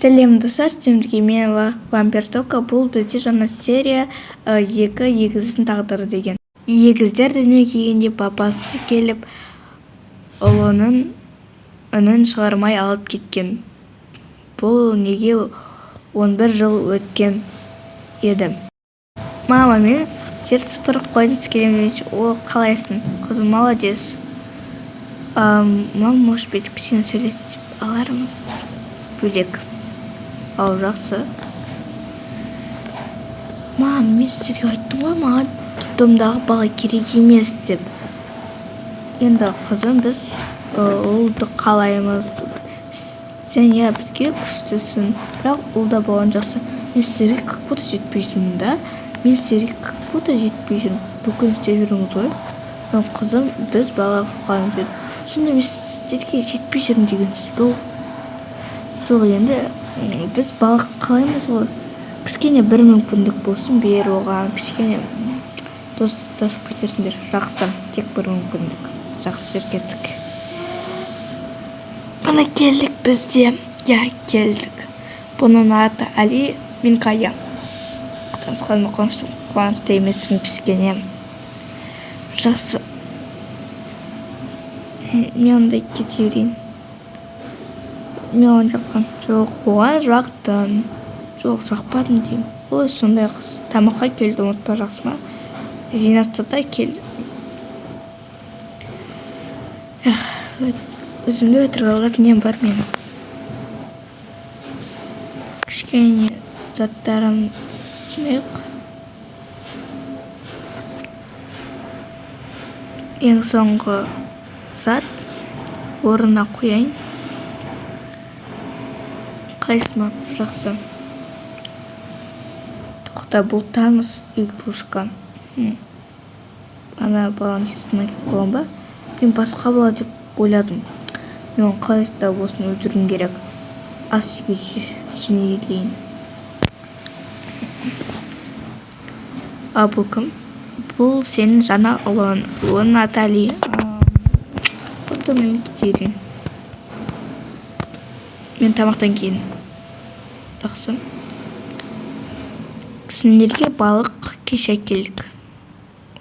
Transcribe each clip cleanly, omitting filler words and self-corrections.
Сәлем достар, сіздерге мен Вампир Тока. Бұл бізде жаңа серия 2 егіздің тағдыры деген. Егіздер дүниеге келгенде папасы келіп ұлының үнін шығармай алып кеткен. Бұл неге 11 жыл өткен еді. Мама, мен теріс сыпырып қойғыңыз келемін. О, қалайсың? Қызым, молодец. Мама, может быть, кішкене сөйлесіп алармыз? Бөлек. Ал, жақсы. Мам, мен сіздерге айттым ғой, маған детдомдағы бала керек емес деп. Енді қызым, біз ұлды қалаймыз. Сен бізге күштісің, бірақ ұлда болған жақсы. Мен сіздерге как будто жетпей жүрмін да. Мен сіздерге как будто жетпей жүрмін. Бүкіл істеп жүрміз ғой. Қызым, біз балаға қалаймыз деді. Сонда мен сіздерге жетпей жүрмін деген сөз бұл. Сол енді біз балық қалаймыз ғой. Кішкене бір мүмкіндік болсын, бер оған. Кішкене достасып кетерсіңдер. Жақсы, тек бір мүмкіндік. Жақсы жер кеттік. Мына келдік бізде. Келдік. Бұның аты Али, мен Кая. Танысқаныма қуанышты емеспін кішкене. Жақсы. Мен онда кете берейін. Мен оған жаққан жоқ, оған жақтым. Жоқ, жақпадым деймін. Ой, сондай қыз. Тамаққа келді, ұмытпа, жақсы ма? Жинастырда кел. Өзімді өтірік алар нем бар менің. Кішкене заттарым жинайық. Ең соңғы зат орнына қояйын. Қайсыма? Жақсы. Тоқта, бұл таныс игрушка. Ана баланы естімай қойған ба? Мен басқа бала деп ойладым. Мен қалайда болсын өлтіруім керек. Ас үйге жинелейін. Бұл кім? Бұл сенің жаңа ұлың. Оның аты Али. Оты мен кетейін. Мен тамақтан кейін. Жақсы. Сендерге балық кеше келдік.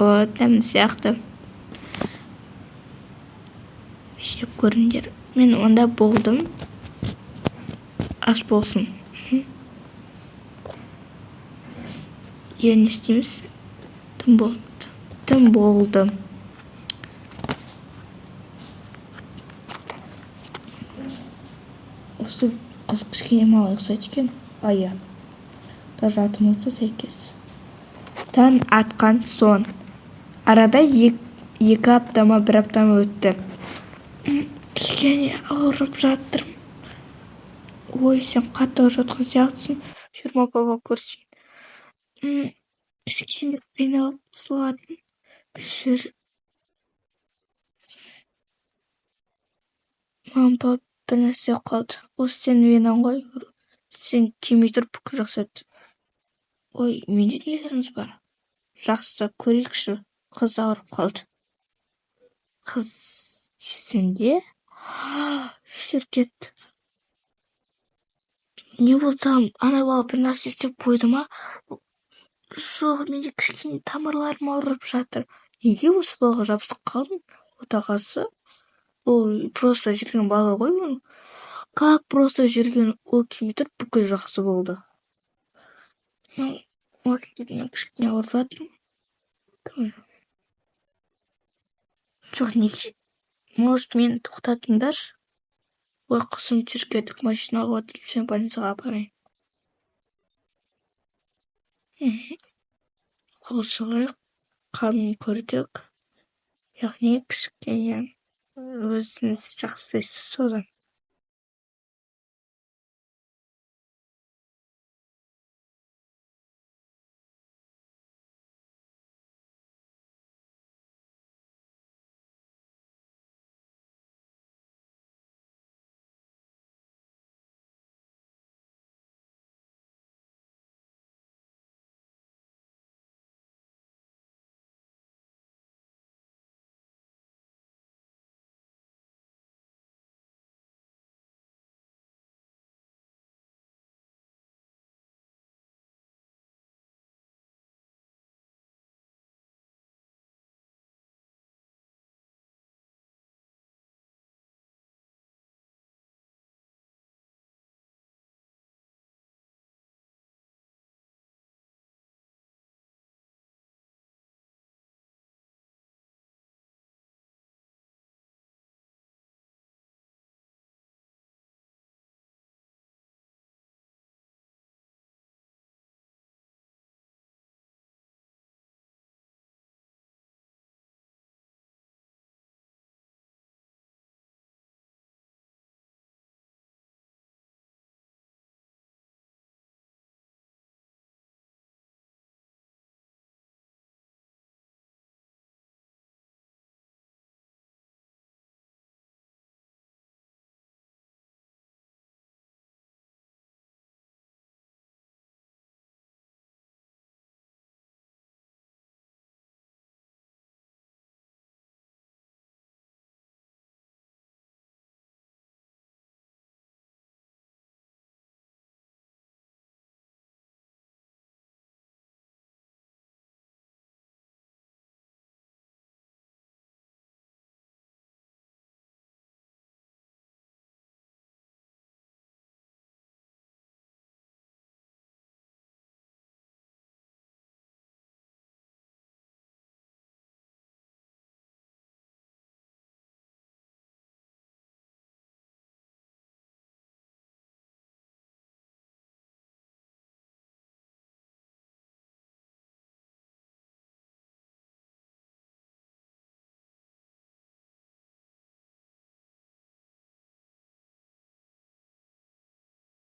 О, дәмді сияқты. Жеп көріңдер. Мен онда болдым. Ас болсын. Не істейміз? Тым болды. Тым болды. Осы қыз кішкене мала ұқсайды екен. Даже атымызды сәйкес. Таң атқан сон. Арада екі аптама, бір аптама өтті. Кішкене ауырып жатырмын. Ой, сен қатты жатқан сияқтысың. Жүрма баба көрсейін. Кішкене қиналып сұладым. Жүр. Мам, пап, бір нәрсе қалды. Осы сен венаң ғой. Сен кемей тұрып бүкіл жақсады. Ой, менде нелеріңіз бар? Жақсы, көрейікші. Қыз ауырып қалды. Қыз сенде? Жүр кеттік. Не болсам, ана бала бір нәрсе істеп қойды ма? Жоқ, менде кішкене тамырларым ауырып жатыр. Неге осы балаға жабысып қалдың? Отағасы? Ол просто жүрген бала ғой ол. Как просто жүрген? Ол кемей тұрып бүкіл жақсы болды. Может, мен кішкене ауырып жатырмын. Жоқ, неге? Может, мен тоқтатыңдаршы? Ой, қызым, жүр кеттік, машинаға отырып, сен больницаға апарайын. Қол шығайық, қанын көрдік. Яғни кішкене өзіңіз жақсысыз содан.